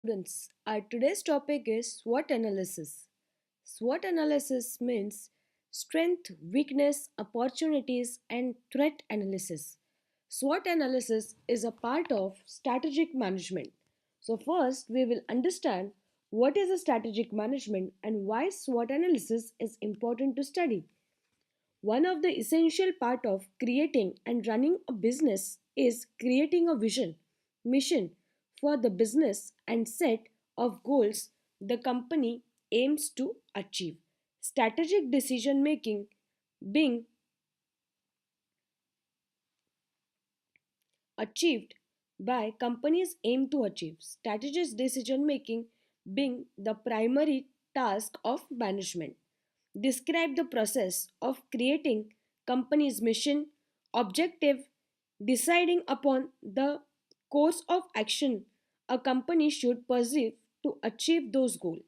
Students, our today's topic is SWOT analysis. SWOT analysis means strength, weakness, opportunities, and threat analysis. SWOT analysis is a part of strategic management. So, first, we will understand what is a strategic management and why SWOT analysis is important to study. One of the essential part of creating and running a business is creating a vision, mission for the business and set of goals the company aims to achieve. Strategic decision making being achieved by companies aim to achieve. Strategic decision making being the primary task of management. Describe the process of creating company's mission, objective, deciding upon the course of action a company should pursue to achieve those goals.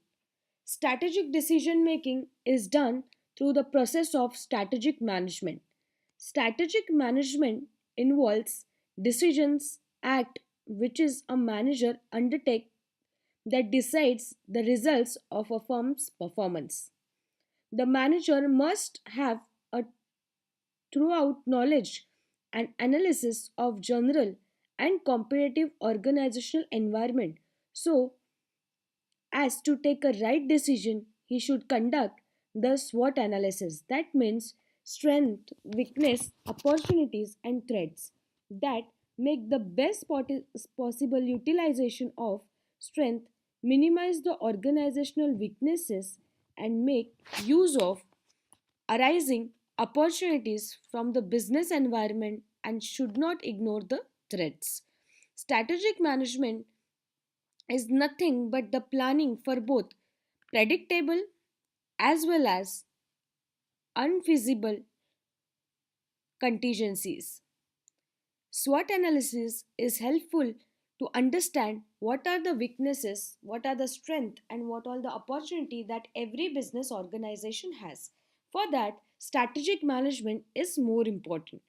Strategic decision making is done through the process of strategic management. Strategic management involves decisions act which is a manager undertake that decides the results of a firm's performance. The manager must have a throughout knowledge and analysis of general and competitive organizational environment so as to take a right decision. He should conduct the SWOT analysis. That means strength, weakness, opportunities, and threats that make the best possible utilization of strength, minimize the organizational weaknesses, and make use of arising opportunities from the business environment and should not ignore the threats. Strategic management is nothing but the planning for both predictable as well as unfeasible contingencies. SWOT analysis is helpful to understand what are the weaknesses, what are the strengths, and what are the opportunity that every business organization has. For that, strategic management is more important.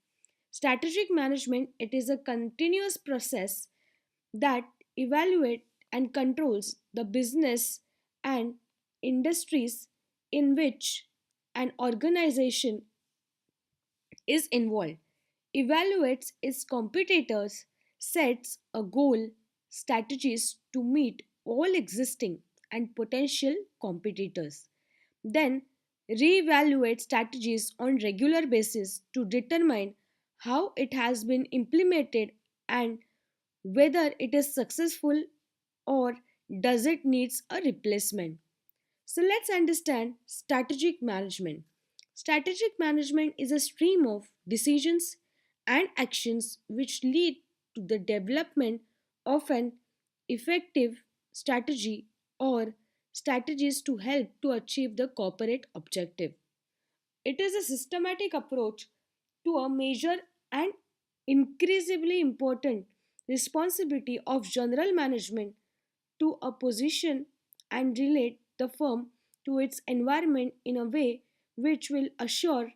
Strategic management it is a continuous process that evaluate and controls the business and industries in which an organization is involved, evaluates its competitors, sets a goal, strategies to meet all existing and potential competitors, then reevaluate strategies on regular basis to determine how it has been implemented and whether it is successful or does it needs a replacement. So let's understand strategic management. Strategic management is a stream of decisions and actions which lead to the development of an effective strategy or strategies to help to achieve the corporate objective. It is a systematic approach to a major and increasingly important responsibility of general management to a position and relate the firm to its environment in a way which will assure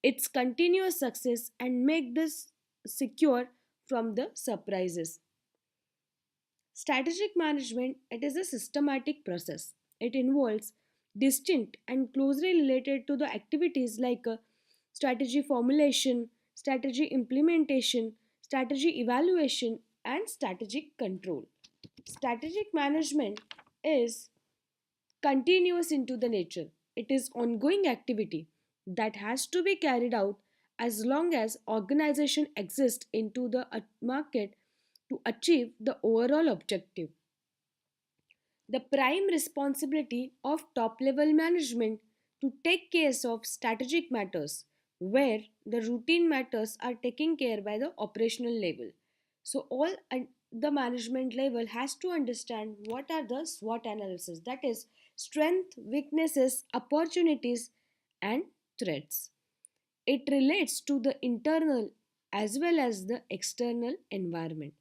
its continuous success and make this secure from the surprises. Strategic management it is a systematic process. It involves distinct and closely related to the activities like strategy formulation, strategy implementation, strategy evaluation, and strategic control. Strategic management is continuous into the nature. It is ongoing activity that has to be carried out as long as organization exists into the market to achieve the overall objective. The prime responsibility of top level management to take care of strategic matters where the routine matters are taken care by the operational level. So all the management level has to understand what are the SWOT analysis, that is strength, weaknesses, opportunities, and threats. It relates to the internal as well as the external environment.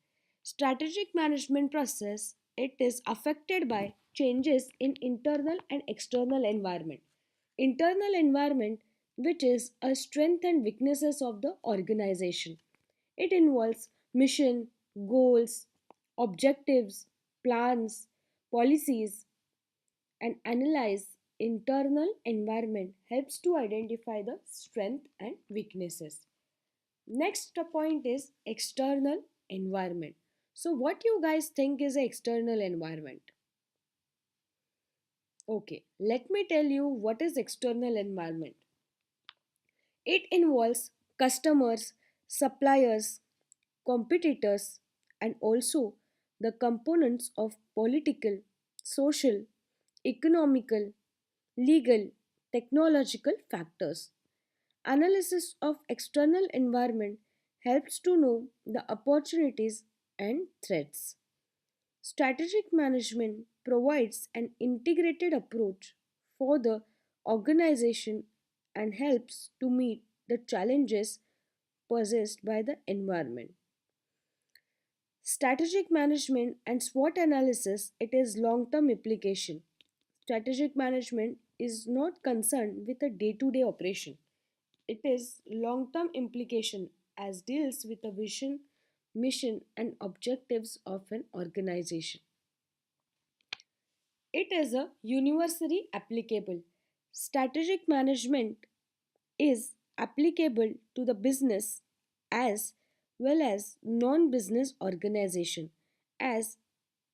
Strategic management process it is affected by changes in internal and external environment. Internal environment which is a strength and weaknesses of the organization. It involves mission, goals, objectives, plans, policies, and analyze internal environment helps to identify the strength and weaknesses. Next point is external environment. So what you guys think is an external environment? Okay, let me tell you what is external environment. It involves customers, suppliers, competitors, and also the components of political, social, economical, legal, technological factors. Analysis of external environment helps to know the opportunities and threats. Strategic management provides an integrated approach for the organization and helps to meet the challenges posed by the environment. Strategic management and SWOT analysis, it is long-term application. Strategic management is not concerned with a day-to-day operation. It is long-term implication as deals with the vision, mission and objectives of an organization. It is a universally applicable. Strategic management is applicable to the business as well as non-business organization as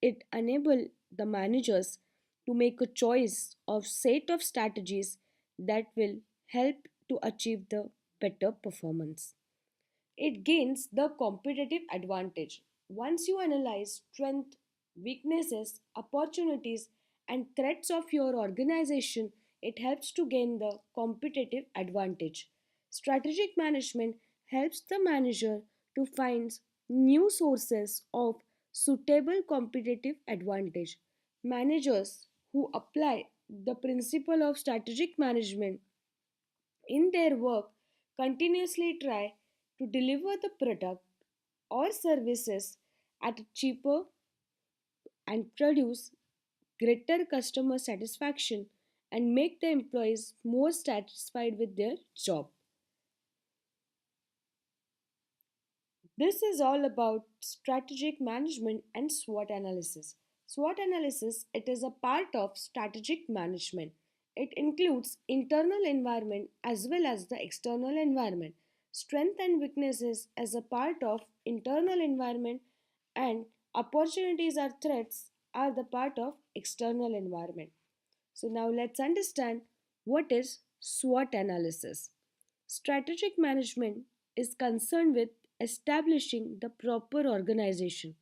it enable the managers to make a choice of set of strategies that will help to achieve the better performance. It gains the competitive advantage. Once you analyze strength, weaknesses, opportunities, and threats of your organization, it helps to gain the competitive advantage. Strategic management helps the manager to find new sources of suitable competitive advantage. Managers who apply the principle of strategic management in their work continuously try to deliver the product or services at a cheaper and produce greater customer satisfaction and make the employees more satisfied with their job. This is all about strategic management and SWOT analysis. SWOT analysis, it is a part of strategic management. It includes internal environment as well as the external environment. Strength and weaknesses as a part of internal environment and opportunities or threats are the part of external environment. So now let's understand what is SWOT analysis. Strategic management is concerned with establishing the proper organization,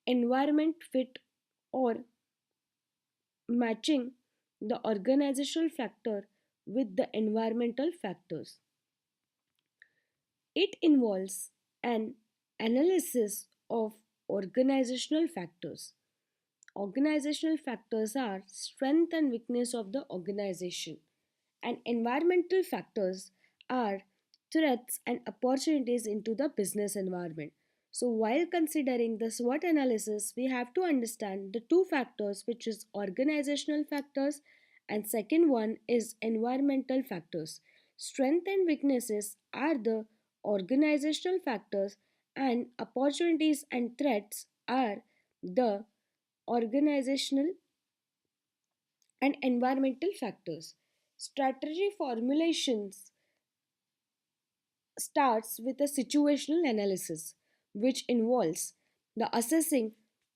environment fit, or matching the organizational factor with the environmental factors. It involves an analysis of organizational factors. Organizational factors are strength and weakness of the organization, and environmental factors are threats and opportunities into the business environment. So while considering the SWOT analysis, we have to understand the two factors, which is organizational factors and second one is environmental factors. Strength and weaknesses are the organizational factors and opportunities and threats are the organizational and environmental factors. Strategy formulations starts with a situational analysis, which involves the assessing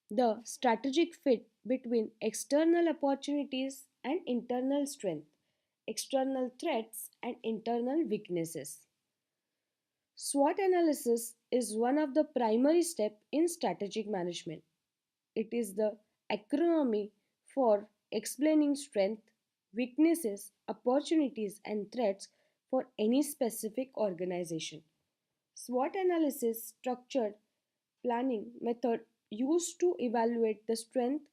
the strategic fit between external opportunities and internal strength, external threats, and internal weaknesses. SWOT analysis is one of the primary steps in strategic management. It is the acronym for explaining strength, weaknesses, opportunities, and threats for any specific organization. SWOT analysis structured planning method used to evaluate the strength,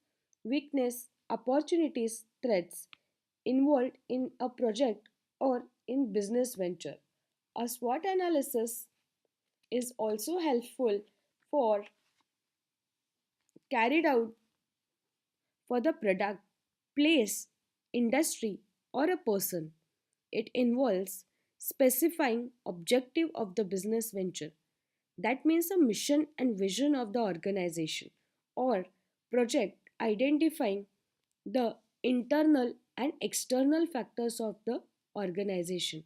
weakness, opportunities, threats involved in a project or in business venture. A SWOT analysis is also helpful for carried out for the product, place, industry, or a person. It involves specifying objective of the business venture. That means a mission and vision of the organization or project identifying the internal and external factors of the organization.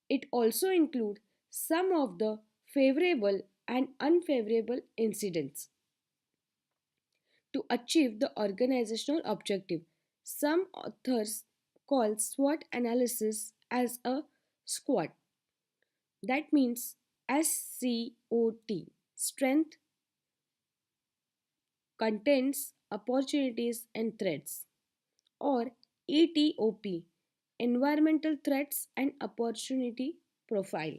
It also includes some of the favorable and unfavorable incidents to achieve the organizational objective. Some authors call SWOT analysis as a SWOT. That means SCOT, strength, contents, opportunities, and threats, or ETOP, environmental threats and opportunity profile.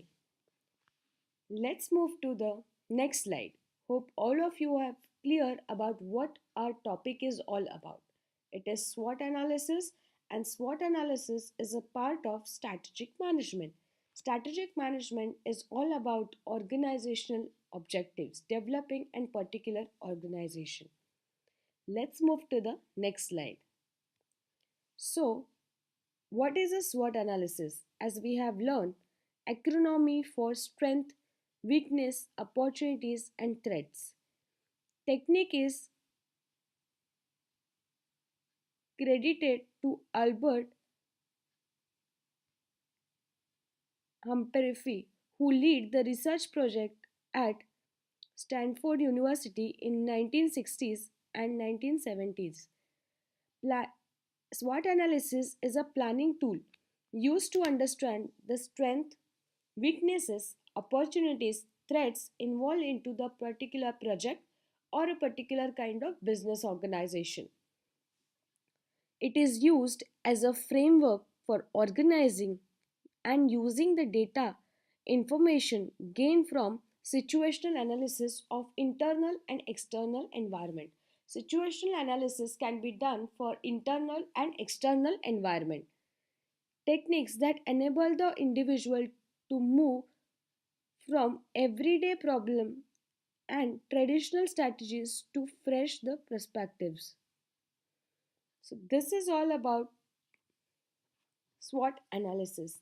Let's move to the next slide. Hope all of you are clear about what our topic is all about. It is SWOT analysis, and SWOT analysis is a part of strategic management. Strategic management is all about organizational objectives, developing a particular organization. Let's move to the next slide. So, what is a SWOT analysis? As we have learned, acronym for strength, weakness, opportunities, and threats. Technique is credited to Albert Humphrey, who led the research project at Stanford University in 1960s and 1970s. SWOT analysis is a planning tool used to understand the strength, weaknesses, opportunities, threats involved into the particular project or a particular kind of business organization. It is used as a framework for organizing and using the data information gained from situational analysis of internal and external environment. Situational analysis can be done for internal and external environment. Techniques that enable the individual to move from everyday problem and traditional strategies to fresh the perspectives. So this is all about SWOT analysis.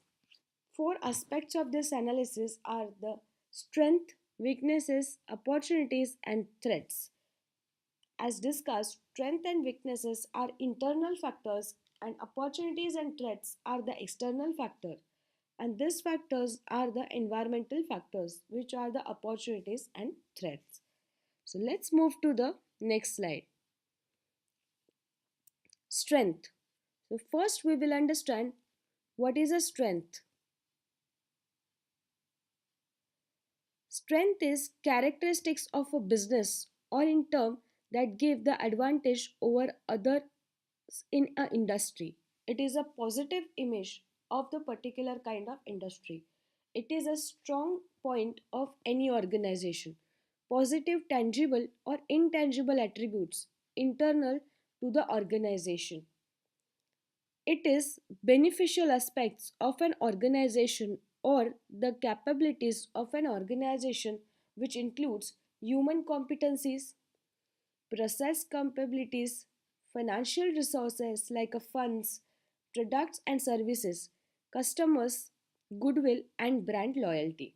Four aspects of this analysis are the strength, weaknesses, opportunities, and threats. As discussed, strength and weaknesses are internal factors, and opportunities and threats are the external factor. And these factors are the environmental factors, which are the opportunities and threats. So let's move to the next slide. Strength. So first we will understand what is a strength. Strength is characteristics of a business or in term that give the advantage over others in a industry. It is a positive image of the particular kind of industry. It is a strong point of any organization. Positive, tangible or intangible attributes internal to the organization. It is beneficial aspects of an organization or the capabilities of an organization which includes human competencies, process capabilities, financial resources like funds, products and services, customers, goodwill and brand loyalty.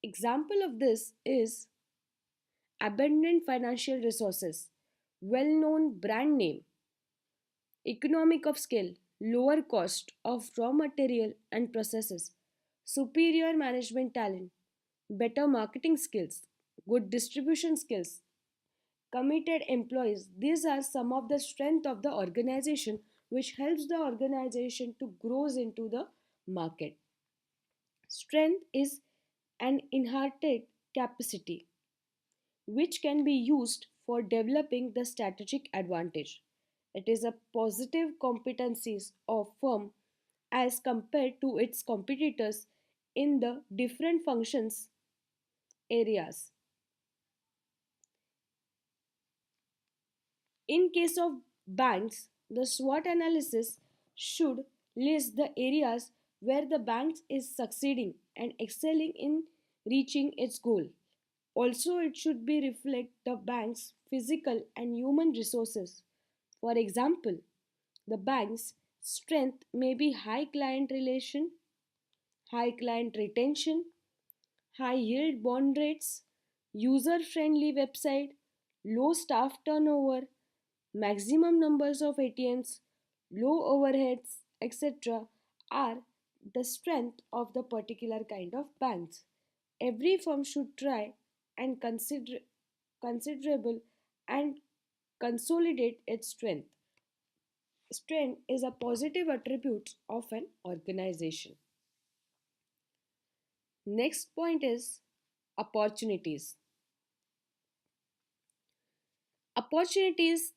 Example of this is abundant financial resources, well-known brand name, economic of scale, lower cost of raw material and processes, superior management talent, better marketing skills, good distribution skills, committed employees. These are some of the strength of the organization which helps the organization to grow into the market. Strength is an inherited capacity which can be used for developing the strategic advantage. It is a positive competencies of firm as compared to its competitors in the different functions areas. In case of banks, the SWOT analysis should list the areas where the bank is succeeding and excelling in reaching its goal. Also, it should be reflect the bank's physical and human resources. For example, the bank's strength may be high client relation, high client retention, high yield bond rates, user friendly website, low staff turnover, maximum numbers of ATMs, low overheads, etc., are the strength of the particular kind of banks. Every firm should try and considerable and consolidate its strength. Strength is a positive attribute of an organization. Next point is opportunities. Opportunities,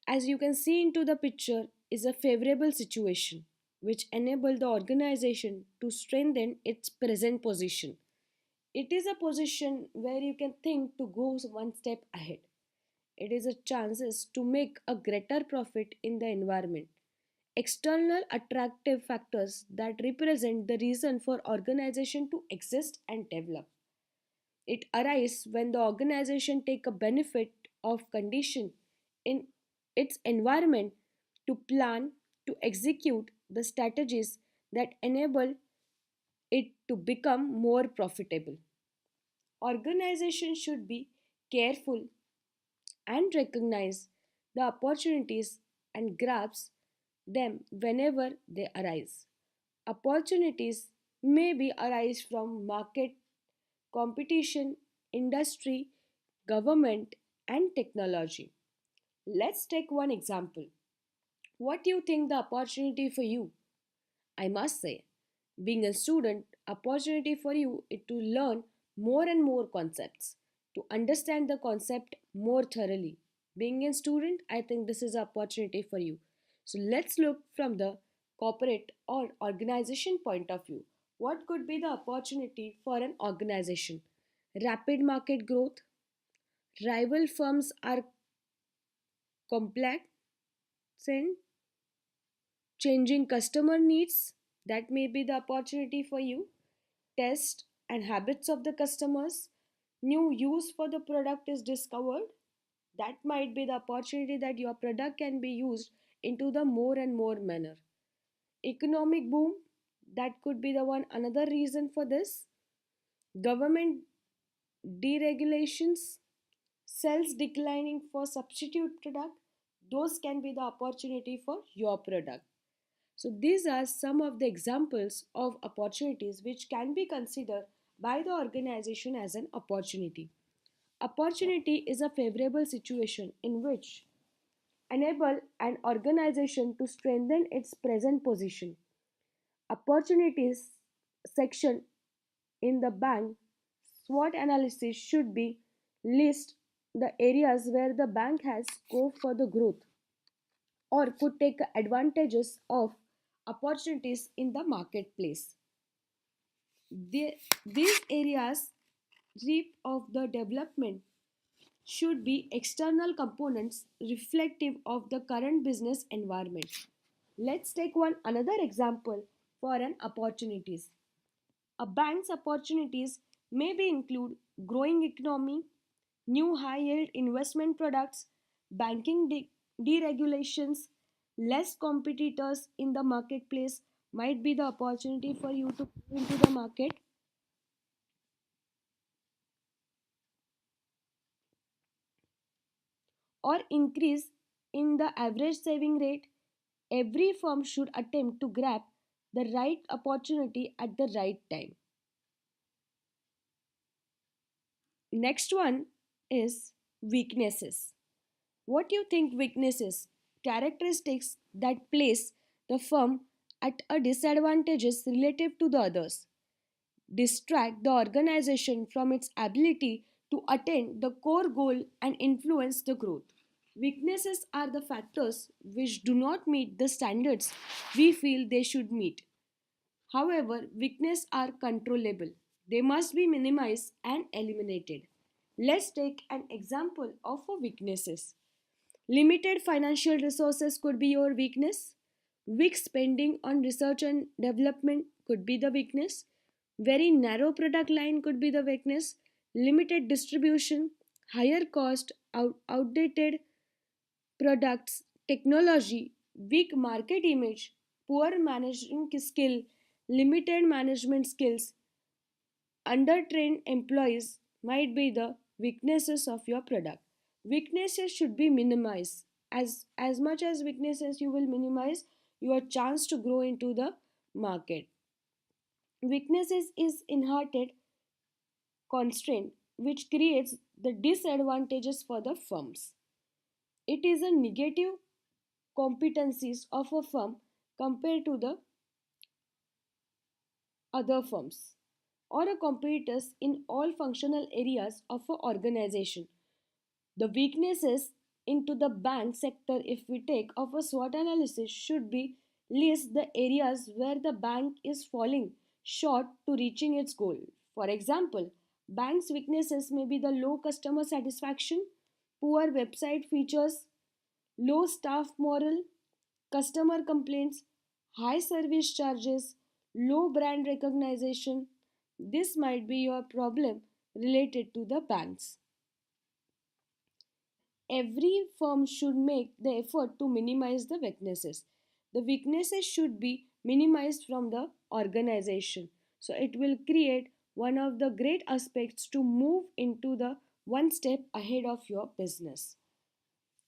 as you can see into the picture, is a favorable situation which enable the organization to strengthen its present position. It is a position where you can think to go one step ahead. It is a chances to make a greater profit in the environment. External attractive factors that represent the reason for organization to exist and develop. It arises when the organization take a benefit of condition in its environment to plan to execute the strategies that enable it to become more profitable. Organizations should be careful and recognize the opportunities and grasp them whenever they arise. Opportunities may be arise from market competition, industry, government, and technology. Let's take one example. What do you think the opportunity for you? I must say, being a student, opportunity for you is to learn more and more concepts, to understand the concept more thoroughly. Being a student, I think this is an opportunity for you. So let's look from the corporate or organization point of view. What could be the opportunity for an organization? Rapid market growth, rival firms are complex, changing customer needs, that may be the opportunity for you. Test and habits of the customers, new use for the product is discovered, that might be the opportunity that your product can be used into the more and more manner. Economic boom, that could be the one another reason for this. Government deregulations, sales declining for substitute product, those can be the opportunity for your product. So these are some of the examples of opportunities which can be considered by the organization as an opportunity. Opportunity is a favorable situation in which enable an organization to strengthen its present position. Opportunities section in the bank SWOT analysis should be list the areas where the bank has scope for the growth or could take advantages of opportunities in the marketplace. These areas reap of the development should be external components reflective of the current business environment. Let's take one another example for an opportunities. A bank's opportunities may be include growing economy, new high yield investment products, banking deregulations, less competitors in the marketplace might be the opportunity for you to go into the market, or increase in the average saving rate. Every firm should attempt to grab the right opportunity at the right time. Next one is weaknesses. What do you think weaknesses? Characteristics that place the firm at a disadvantages relative to the others. Distract the organization from its ability to attain the core goal and influence the growth. Weaknesses are the factors which do not meet the standards we feel they should meet. However, weaknesses are controllable. They must be minimized and eliminated. Let's take an example of a weaknesses. Limited financial resources could be your weakness. Weak spending on research and development could be the weakness. Very narrow product line could be the weakness. Limited distribution, higher cost, outdated products, technology, weak market image, poor management skill, limited management skills, undertrained employees might be the weaknesses of your product. Weaknesses should be minimized. as much as weaknesses, you will minimize your chance to grow into the market. Weaknesses is inherited constraint which creates the disadvantages for the firms. It is a negative competencies of a firm compared to the other firms or a competitors in all functional areas of an organization. The weaknesses into the bank sector, if we take of a SWOT analysis, should be list the areas where the bank is falling short to reaching its goal. For example, bank's weaknesses may be the low customer satisfaction, poor website features, low staff morale, customer complaints, high service charges, low brand recognition. This might be your problem related to the banks. Every firm should make the effort to minimize the weaknesses. The weaknesses should be minimized from the organization. So it will create one of the great aspects to move into the one step ahead of your business.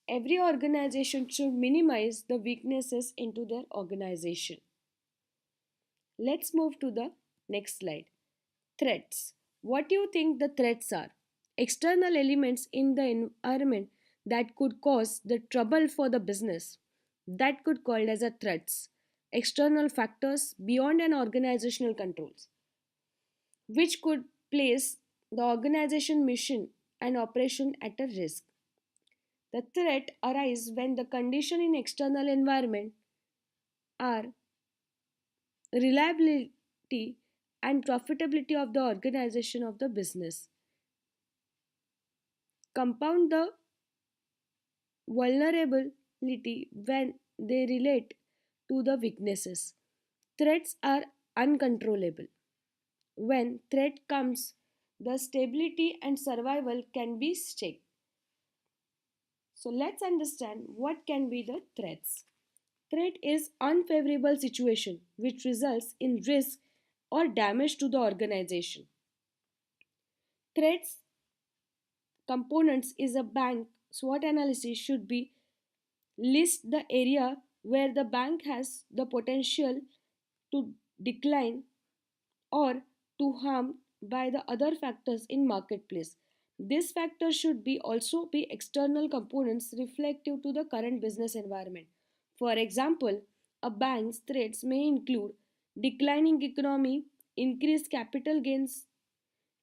Every organization should minimize the weaknesses into their organization. Let's move to the next slide. Threats. What do you think the threats are? External elements in the environment that could cause the trouble for the business. That could called as a threats. External factors beyond an organizational controls, which could place the organization mission and operation at a risk. The threat arises when the condition in external environment are reliability and profitability of the organization of the business. Compound the vulnerability when they relate to the weaknesses. Threats are uncontrollable. When threat comes, the stability and survival can be stake. So let's understand what can be the threats. Threat is unfavorable situation which results in risk or damage to the organization. Threats components is a bank SWOT analysis should be list the area where the bank has the potential to decline or to harm by the other factors in marketplace. This factor should be also be external components reflective to the current business environment. For example, a bank's threats may include declining economy, increased capital gains,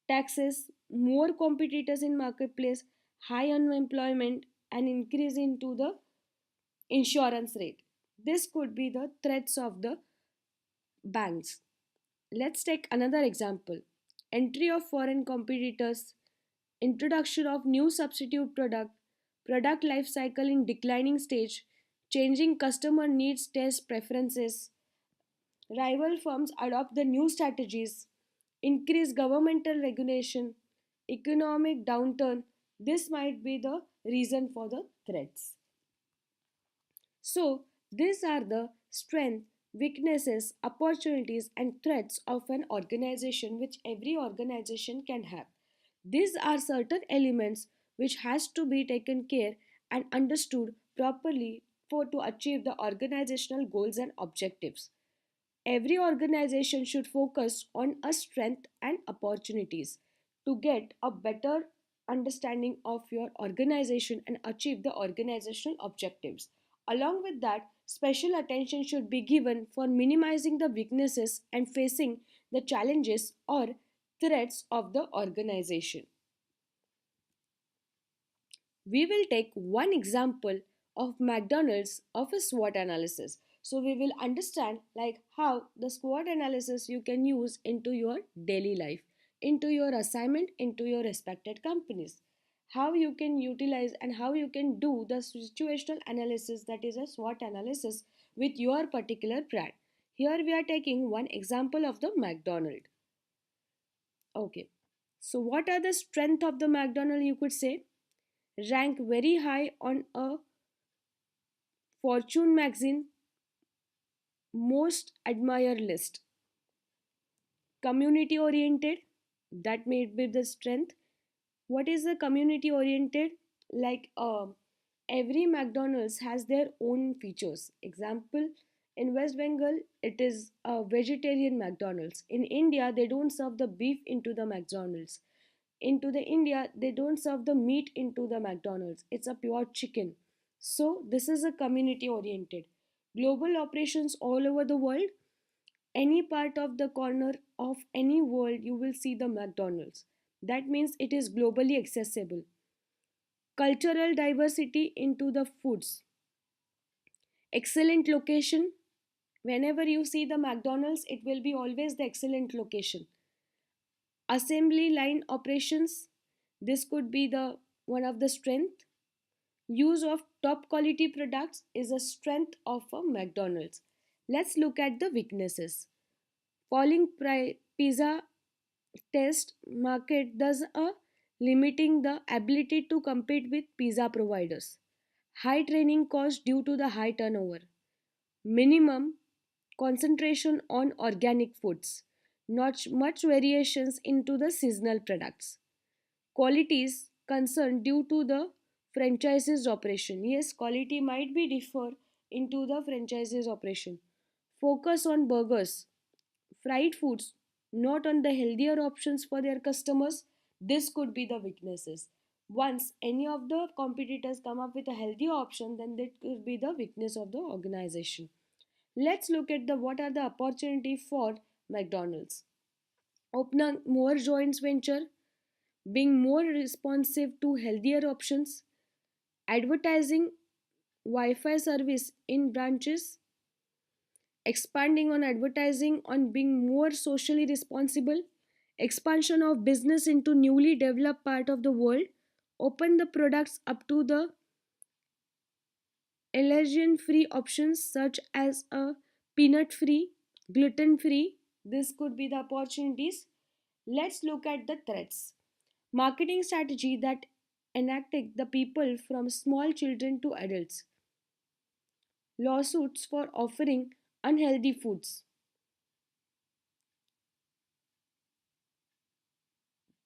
taxes, more competitors in marketplace, high unemployment, and increase into the insurance rate. This could be the threats of the banks. Let's take another example. Entry of foreign competitors, introduction of new substitute product life cycle in declining stage, changing customer needs, taste preferences, rival firms adopt the new strategies, increase governmental regulation, economic downturn. This might be the reason for the threats. So, these are the strengths, weaknesses, opportunities, and threats of an organization which every organization can have. These are certain elements which has to be taken care and understood properly for to achieve the organizational goals and objectives. Every organization should focus on a strength and opportunities to get a better understanding of your organization and achieve the organizational objectives. Along with that, special attention should be given for minimizing the weaknesses and facing the challenges or threats of the organization. We will take one example of McDonald's of a SWOT analysis. So we will understand like how the SWOT analysis you can use into your daily life, into your assignment, into your respected companies. How you can utilize and how you can do the situational analysis, that is a SWOT analysis with your particular brand. Here we are taking one example of the McDonald. Okay. So what are the strength of the McDonald, you could say? Rank very high on a Fortune magazine most admired list. Community oriented, that may be the strength. What is the community oriented? Like Every McDonald's has their own features. Example, in West Bengal, it is a vegetarian McDonald's. In India, they don't serve the beef into the McDonald's. Into the India, they don't serve the meat into the McDonald's. It's a pure chicken. So this is a community oriented. Global operations all over the world. Any part of the corner of any world, you will see the McDonald's. That means it is globally accessible. Cultural diversity into the foods. Excellent location. Whenever you see the McDonald's, it will be always the excellent location. Assembly line operations. This could be the one of the strength. Use of top quality products is a strength of a McDonald's. Let's look at the weaknesses. Falling pizza test market does a limiting the ability to compete with pizza providers. High training cost due to the high turnover. Minimum concentration on organic foods. Not much variations into the seasonal products. Qualities concerned due to the franchises operation. Yes, quality might be differ into the franchises operation. Focus on burgers, fried foods, not on the healthier options for their customers. This could be the weaknesses. Once any of the competitors come up with a healthier option, then that could be the weakness of the organization. Let's look at the what are the opportunity for McDonald's. Opening more joint venture, being more responsive to healthier options, advertising Wi-Fi service in branches, expanding on advertising on being more socially responsible, expansion of business into newly developed part of the world, open the products up to the allergen free options such as a peanut free, gluten free. This could be the opportunities. Let's look at the threats. Marketing strategy that enacted the people from small children to adults. Lawsuits for offering unhealthy foods.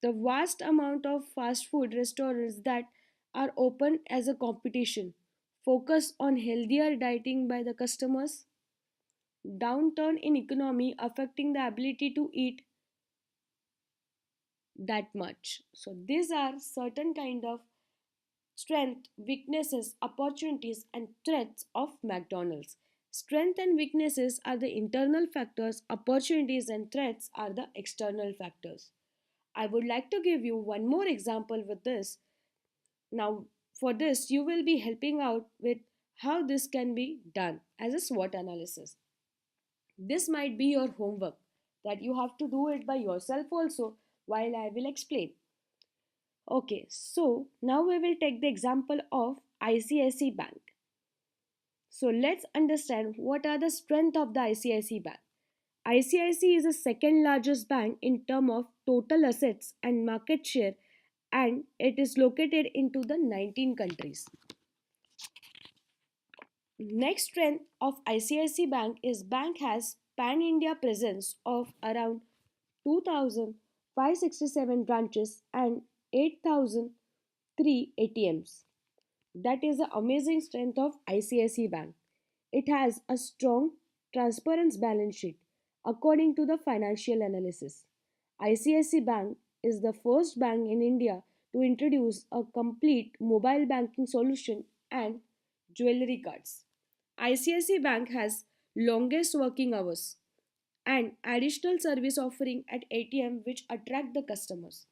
The vast amount of fast food restaurants that are open as a competition. Focus on healthier dieting by the customers. Downturn in economy affecting the ability to eat that much. So these are certain kind of strength, weaknesses, opportunities, and threats of McDonald's. Strength and weaknesses are the internal factors, opportunities and threats are the external factors. I would like to give you one more example with this. Now, for this, you will be helping out with how this can be done as a SWOT analysis. This might be your homework that you have to do it by yourself also while I will explain. Okay, so now we will take the example of ICICI Bank. So let's understand what are the strength of the ICICI Bank. ICICI is the second largest bank in term of total assets and market share, and it is located into the 19 countries. Next strength of ICICI Bank is bank has pan India presence of around 2567 branches and 8003 ATMs. That is the amazing strength of ICICI Bank. It has a strong, transparent balance sheet. According to the financial analysis, ICICI Bank is the first bank in India to introduce a complete mobile banking solution and jewelry cards. ICICI Bank has longest working hours and additional service offering at ATM which attract the customers.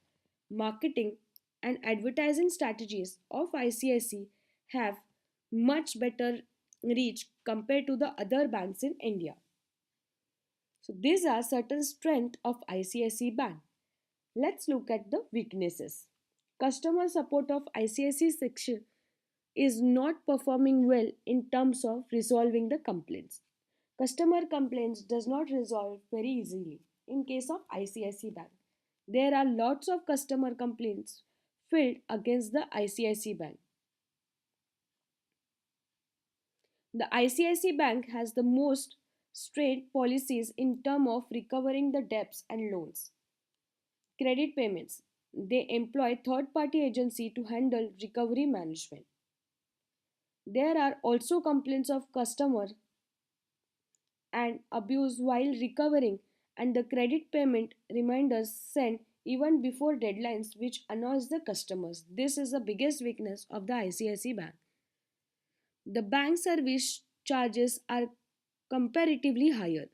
Marketing and advertising strategies of ICICI have much better reach compared to the other banks in India. So these are certain strengths of ICICI Bank. Let's look at the weaknesses. Customer support of ICICI section is not performing well in terms of resolving the complaints. Customer complaints does not resolve very easily in case of ICICI Bank. There are lots of customer complaints filed against the ICICI Bank. The ICICI Bank has the most strict policies in terms of recovering the debts and loans. Credit payments. They employ third party agency to handle recovery management. There are also complaints of customer and abuse while recovering, and the credit payment reminders sent even before deadlines, which annoys the customers. This is the biggest weakness of the ICICI Bank. The bank service charges are comparatively higher.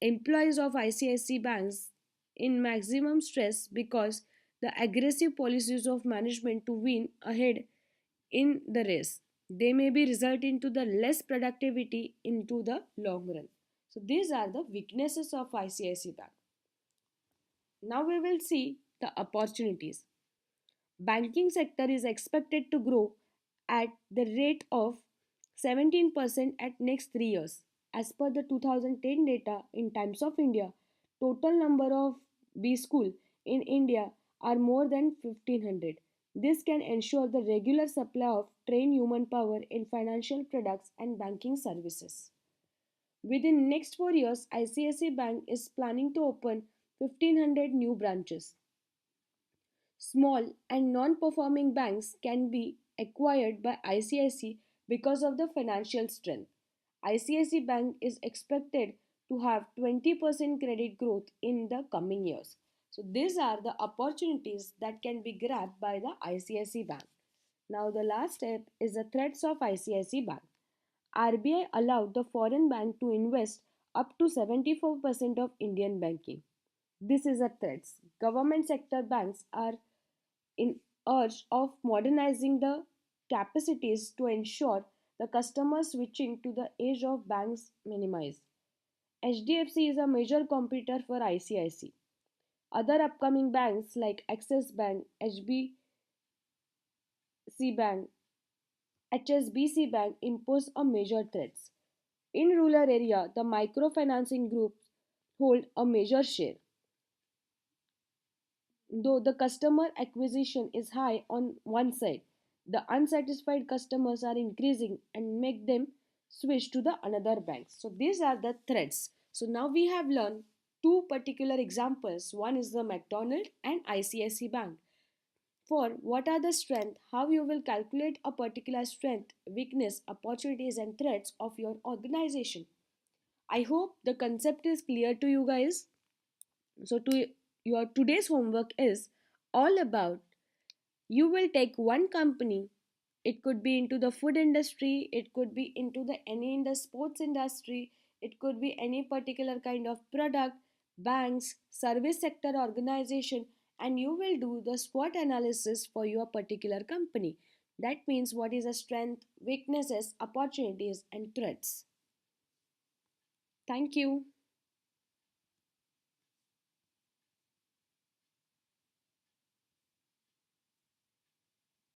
Employees of ICICI banks in maximum stress because the aggressive policies of management to win ahead in the race. They may be result into the less productivity into the long run. So these are the weaknesses of ICICI Bank. Now we will see the opportunities. Banking sector is expected to grow at the rate of 17% at next 3 years. As per the 2010 data in Times of India, total number of B school in India are more than 1500. This can ensure the regular supply of trained human power in financial products and banking services. Within next 4 years, ICICI Bank is planning to open 1500 new branches. Small and non performing banks can be acquired by ICICI because of the financial strength. ICICI Bank is expected to have 20% credit growth in the coming years. So, these are the opportunities that can be grabbed by the ICICI Bank. Now, the last step is the threats of ICICI Bank. RBI allowed the foreign bank to invest up to 74% of Indian banking. This is a threat. Government sector banks are in urge of modernizing the capacities to ensure the customer switching to the age of banks minimize. HDFC is a major competitor for ICICI. Other upcoming banks like Axis Bank, HBC Bank, HSBC Bank impose a major threats. In rural area, the microfinancing groups hold a major share. Though the customer acquisition is high on one side, the unsatisfied customers are increasing and make them switch to the another bank. So these are the threats. So now we have learned two particular examples. One is the McDonald and ICICI Bank. For what are the strength, how you will calculate a particular strength, weakness, opportunities and threats of your organization. I hope the concept is clear to you guys. So to your today's homework is all about you will take one company. It could be into the food industry, it could be into the any in the sports industry, it could be any particular kind of product, banks, service sector organization, and you will do the SWOT analysis for your particular company. That means what is the strength, weaknesses, opportunities and threats. Thank you.